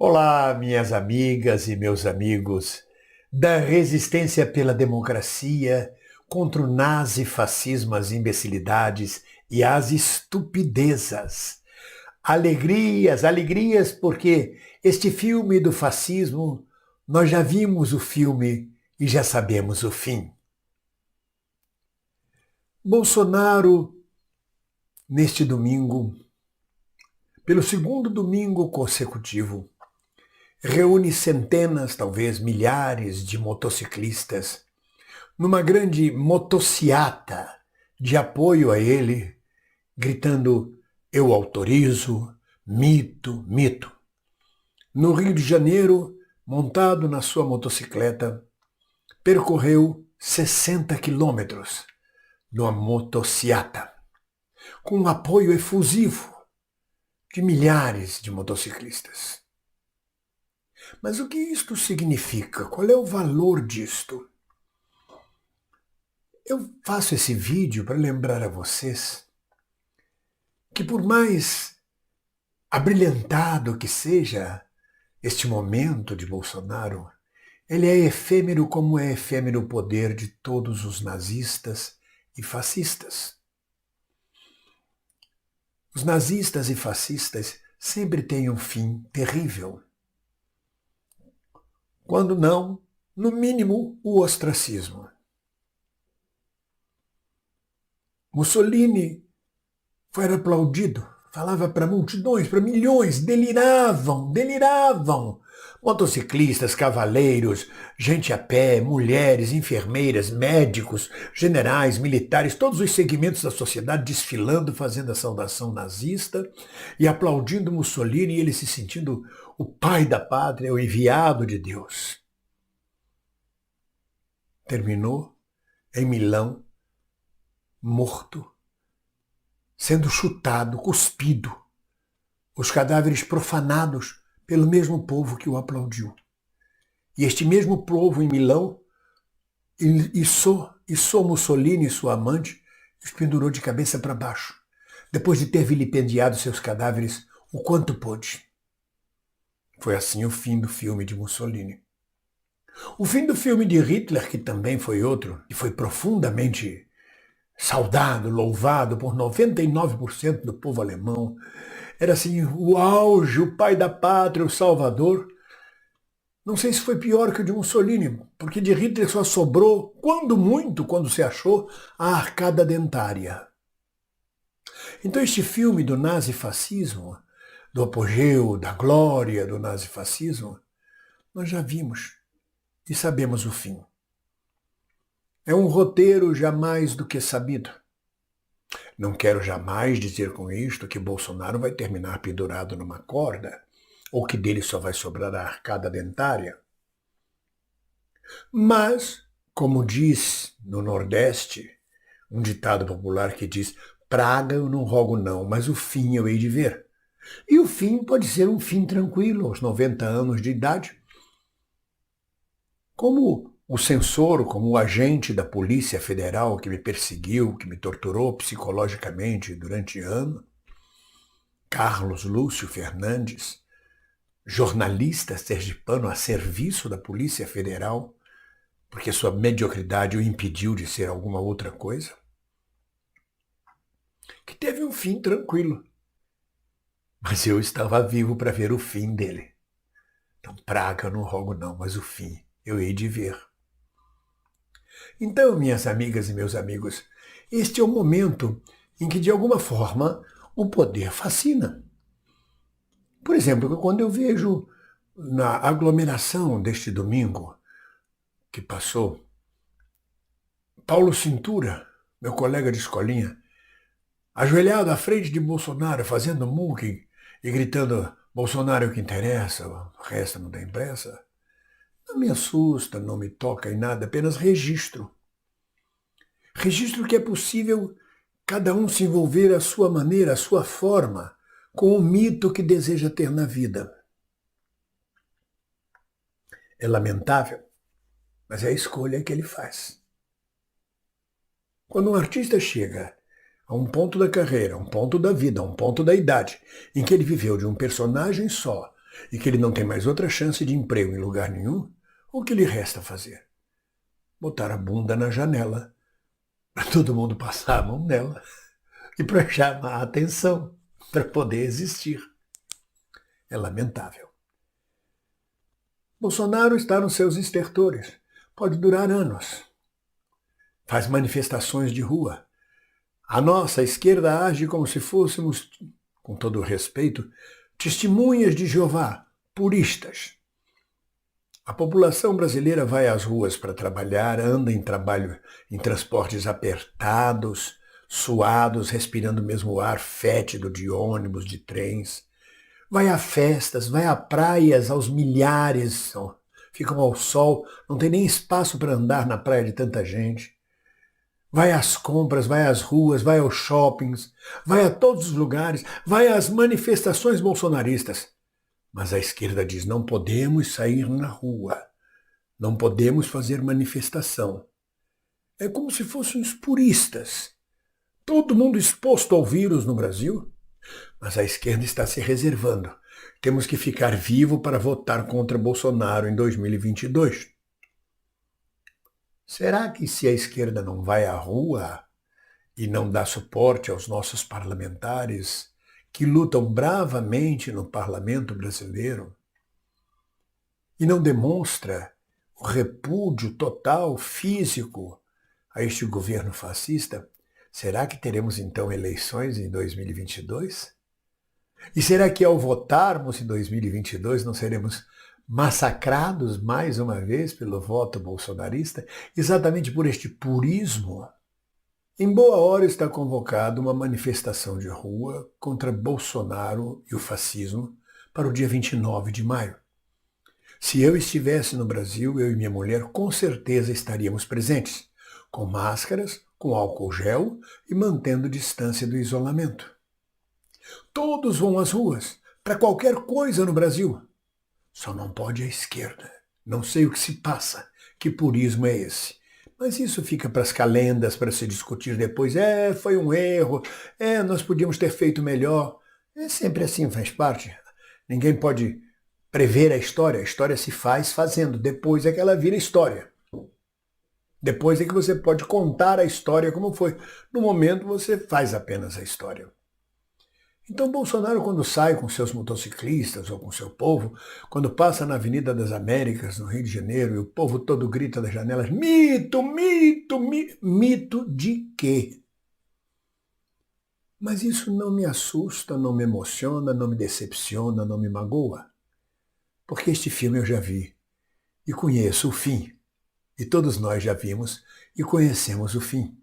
Olá, minhas amigas e meus amigos da resistência pela democracia contra o nazifascismo, as imbecilidades e as estupidezas. Alegrias, alegrias, porque este filme do fascismo, nós já vimos o filme e já sabemos o fim. Bolsonaro, neste domingo, pelo segundo domingo consecutivo, reúne centenas, talvez milhares de motociclistas numa grande motociata de apoio a ele, gritando: "Eu autorizo, mito, mito". No Rio de Janeiro, montado na sua motocicleta, percorreu 60 quilômetros numa motociata, com um apoio efusivo de milhares de motociclistas. Mas o que isto significa? Qual é o valor disto? Eu faço esse vídeo para lembrar a vocês que, por mais abrilhantado que seja este momento de Bolsonaro, ele é efêmero como é efêmero o poder de todos os nazistas e fascistas. Os nazistas e fascistas sempre têm um fim terrível. Quando não, no mínimo, o ostracismo. Mussolini foi aplaudido, falava para multidões, para milhões, deliravam. Motociclistas, cavaleiros, gente a pé, mulheres, enfermeiras, médicos, generais, militares, todos os segmentos da sociedade desfilando, fazendo a saudação nazista e aplaudindo Mussolini e ele se sentindo o pai da pátria, o enviado de Deus. Terminou em Milão, morto, sendo chutado, cuspido, os cadáveres profanados pelo mesmo povo que o aplaudiu. E este mesmo povo em Milão içou Mussolini e sua amante e os pendurou de cabeça para baixo, depois de ter vilipendiado seus cadáveres o quanto pôde. Foi assim o fim do filme de Mussolini. O fim do filme de Hitler, que também foi outro, e foi profundamente saudado, louvado por 99% do povo alemão, era assim o auge, o pai da pátria, o salvador. Não sei se foi pior que o de Mussolini, porque de Hitler só sobrou, quando muito, quando se achou, a arcada dentária. Então este filme do nazifascismo, do apogeu, da glória do nazifascismo, nós já vimos e sabemos o fim. É um roteiro jamais do que sabido. Não quero jamais dizer com isto que Bolsonaro vai terminar pendurado numa corda, ou que dele só vai sobrar a arcada dentária. Mas, como diz no Nordeste, um ditado popular que diz: "Praga eu não rogo não, mas o fim eu hei de ver". E o fim pode ser um fim tranquilo, aos 90 anos de idade. Como o censor, como o agente da Polícia Federal que me perseguiu, que me torturou psicologicamente durante anos, Carlos Lúcio Fernandes, jornalista sergipano a serviço da Polícia Federal, porque sua mediocridade o impediu de ser alguma outra coisa, que teve um fim tranquilo. Mas eu estava vivo para ver o fim dele. Então, praga eu não rogo não, mas o fim eu hei de ver. Então, minhas amigas e meus amigos, este é o momento em que, de alguma forma, o poder fascina. Por exemplo, quando eu vejo na aglomeração deste domingo que passou, Paulo Cintura, meu colega de escolinha, ajoelhado à frente de Bolsonaro, fazendo muque e gritando: "Bolsonaro é o que interessa, o resto não tem pressa", não me assusta, não me toca em nada, apenas registro. Registro que é possível cada um se envolver à sua maneira, à sua forma, com o mito que deseja ter na vida. É lamentável, mas é a escolha que ele faz. Quando um artista chega a um ponto da carreira, a um ponto da vida, a um ponto da idade, em que ele viveu de um personagem só, e que ele não tem mais outra chance de emprego em lugar nenhum, o que lhe resta fazer? Botar a bunda na janela, para todo mundo passar a mão nela e para chamar a atenção, para poder existir. É lamentável. Bolsonaro está nos seus estertores. Pode durar anos. Faz manifestações de rua. A nossa esquerda age como se fôssemos, com todo o respeito, testemunhas de Jeová, puristas. A população brasileira vai às ruas para trabalhar, anda em transportes apertados, suados, respirando o mesmo ar fétido de ônibus, de trens. Vai a festas, vai a praias aos milhares, ficam ao sol, não tem nem espaço para andar na praia de tanta gente. Vai às compras, vai às ruas, vai aos shoppings, vai a todos os lugares, vai às manifestações bolsonaristas. Mas a esquerda diz, não podemos sair na rua, não podemos fazer manifestação. É como se fossem os puristas. Todo mundo exposto ao vírus no Brasil, mas a esquerda está se reservando. Temos que ficar vivo para votar contra Bolsonaro em 2022. Será que se a esquerda não vai à rua e não dá suporte aos nossos parlamentares que lutam bravamente no parlamento brasileiro e não demonstra o repúdio total, físico, a este governo fascista, será que teremos então eleições em 2022? E será que ao votarmos em 2022 não seremos massacrados mais uma vez pelo voto bolsonarista, exatamente por este purismo? Em boa hora está convocada uma manifestação de rua contra Bolsonaro e o fascismo para o dia 29 de maio. Se eu estivesse no Brasil, eu e minha mulher com certeza estaríamos presentes, com máscaras, com álcool gel e mantendo distância do isolamento. Todos vão às ruas, para qualquer coisa no Brasil. Só não pode a esquerda. Não sei o que se passa. Que purismo é esse? Mas isso fica para as calendas, para se discutir depois. Foi um erro. Nós podíamos ter feito melhor. É sempre assim, faz parte. Ninguém pode prever a história se faz fazendo. Depois é que ela vira história. Depois é que você pode contar a história como foi. No momento você faz apenas a história. Então Bolsonaro, quando sai com seus motociclistas ou com seu povo, quando passa na Avenida das Américas, no Rio de Janeiro, e o povo todo grita das janelas, mito, mito, mito, mito de quê? Mas isso não me assusta, não me emociona, não me decepciona, não me magoa. Porque este filme eu já vi e conheço o fim. E todos nós já vimos e conhecemos o fim.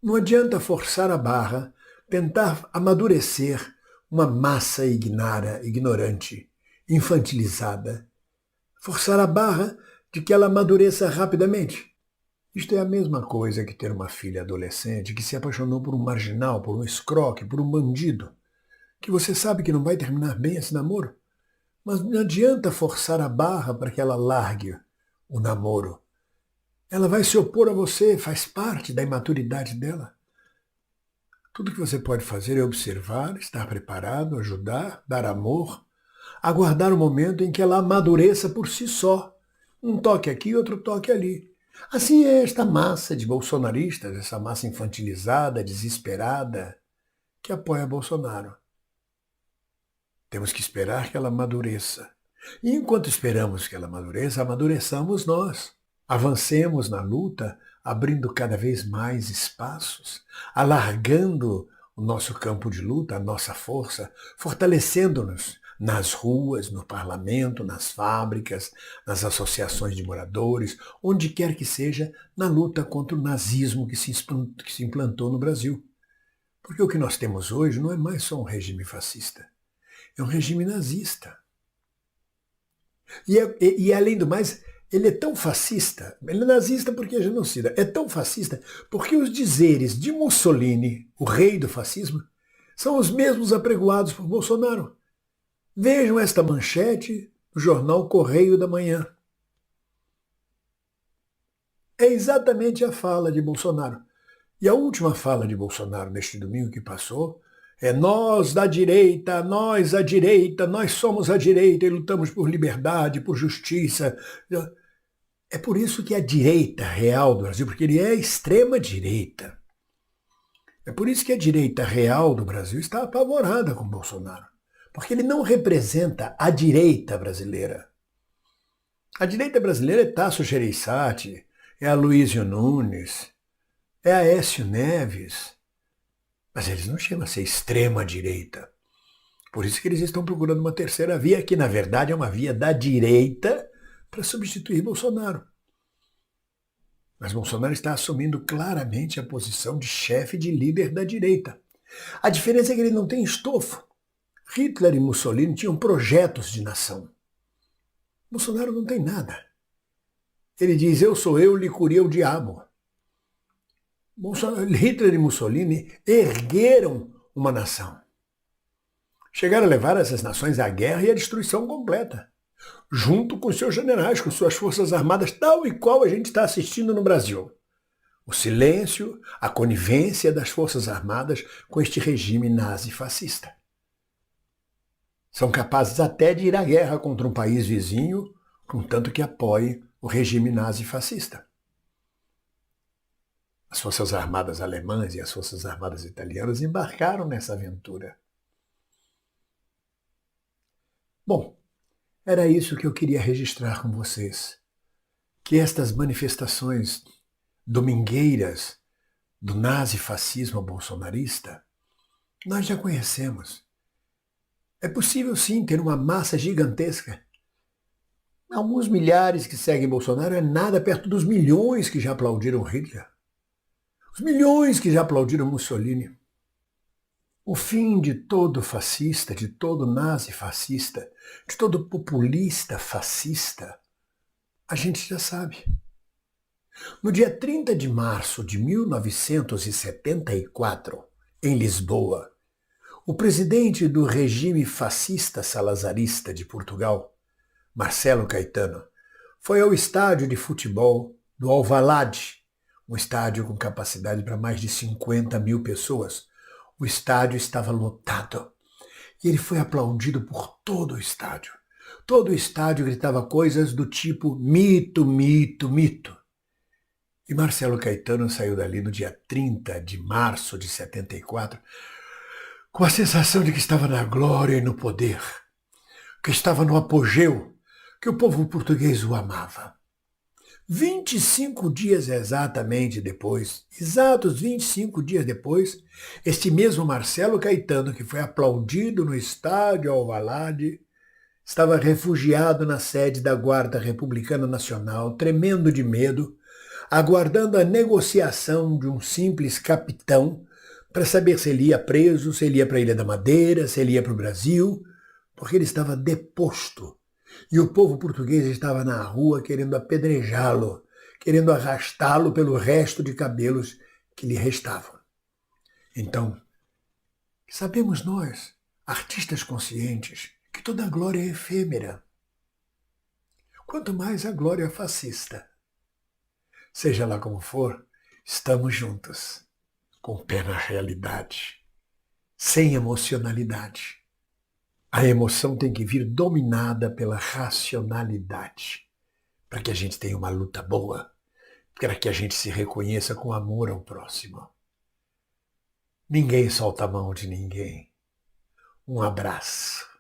Não adianta forçar a barra, tentar amadurecer uma massa ignorante, infantilizada. Forçar a barra de que ela amadureça rapidamente. Isto é a mesma coisa que ter uma filha adolescente que se apaixonou por um marginal, por um escroque, por um bandido, que você sabe que não vai terminar bem esse namoro. Mas não adianta forçar a barra para que ela largue o namoro. Ela vai se opor a você, faz parte da imaturidade dela. Tudo que você pode fazer é observar, estar preparado, ajudar, dar amor, aguardar o momento em que ela amadureça por si só. Um toque aqui, outro toque ali. Assim é esta massa de bolsonaristas, essa massa infantilizada, desesperada, que apoia Bolsonaro. Temos que esperar que ela amadureça. E enquanto esperamos que ela amadureça, amadureçamos nós. Avancemos na luta, abrindo cada vez mais espaços, alargando o nosso campo de luta, a nossa força, fortalecendo-nos nas ruas, no parlamento, nas fábricas, nas associações de moradores, onde quer que seja, na luta contra o nazismo que se implantou no Brasil. Porque o que nós temos hoje não é mais só um regime fascista, é um regime nazista. E além do mais, ele é tão fascista, ele é nazista porque é genocida, é tão fascista porque os dizeres de Mussolini, o rei do fascismo, são os mesmos apregoados por Bolsonaro. Vejam esta manchete no jornal Correio da Manhã. É exatamente a fala de Bolsonaro. E a última fala de Bolsonaro neste domingo que passou Nós da direita, nós a direita, nós somos a direita e lutamos por liberdade, por justiça. É por isso que a direita real do Brasil, porque ele é a extrema direita. É por isso que a direita real do Brasil está apavorada com Bolsonaro. Porque ele não representa a direita brasileira. A direita brasileira é Tasso Gereissati, é Aloysio Nunes, é Aécio Neves. Mas eles não chegam a ser extrema-direita. Por isso que eles estão procurando uma terceira via, que na verdade é uma via da direita para substituir Bolsonaro. Mas Bolsonaro está assumindo claramente a posição de chefe de líder da direita. A diferença é que ele não tem estofo. Hitler e Mussolini tinham projetos de nação. Bolsonaro não tem nada. Ele diz, eu sou eu, Licuri é o diabo. Hitler e Mussolini ergueram uma nação. Chegaram a levar essas nações à guerra e à destruição completa, junto com seus generais, com suas forças armadas, tal e qual a gente está assistindo no Brasil. O silêncio, a conivência das forças armadas com este regime nazi-fascista. São capazes até de ir à guerra contra um país vizinho, contanto que apoie o regime nazi-fascista. As forças armadas alemãs e as forças armadas italianas embarcaram nessa aventura. Bom, era isso que eu queria registrar com vocês. Que estas manifestações domingueiras do nazifascismo bolsonarista, nós já conhecemos. É possível sim ter uma massa gigantesca. Alguns milhares que seguem Bolsonaro é nada perto dos milhões que já aplaudiram Hitler. Os milhões que já aplaudiram Mussolini. O fim de todo fascista, de todo nazi-fascista, de todo populista fascista, a gente já sabe. No dia 30 de março de 1974, em Lisboa, o presidente do regime fascista salazarista de Portugal, Marcelo Caetano, foi ao estádio de futebol do Alvalade, um estádio com capacidade para mais de 50 mil pessoas. O estádio estava lotado e ele foi aplaudido por todo o estádio. Todo o estádio gritava coisas do tipo mito, mito, mito. E Marcelo Caetano saiu dali no dia 30 de março de 74 com a sensação de que estava na glória e no poder, que estava no apogeu, que o povo português o amava. 25 dias exatamente depois, exatos 25 dias depois, este mesmo Marcelo Caetano, que foi aplaudido no estádio Alvalade, estava refugiado na sede da Guarda Republicana Nacional, tremendo de medo, aguardando a negociação de um simples capitão para saber se ele ia preso, se ele ia para a Ilha da Madeira, se ele ia para o Brasil, porque ele estava deposto. E o povo português estava na rua querendo apedrejá-lo, querendo arrastá-lo pelo resto de cabelos que lhe restavam. Então, sabemos nós, artistas conscientes, que toda glória é efêmera. Quanto mais a glória fascista. Seja lá como for, estamos juntos, com o pé na realidade, sem emocionalidade. A emoção tem que vir dominada pela racionalidade, para que a gente tenha uma luta boa, para que a gente se reconheça com amor ao próximo. Ninguém solta a mão de ninguém. Um abraço.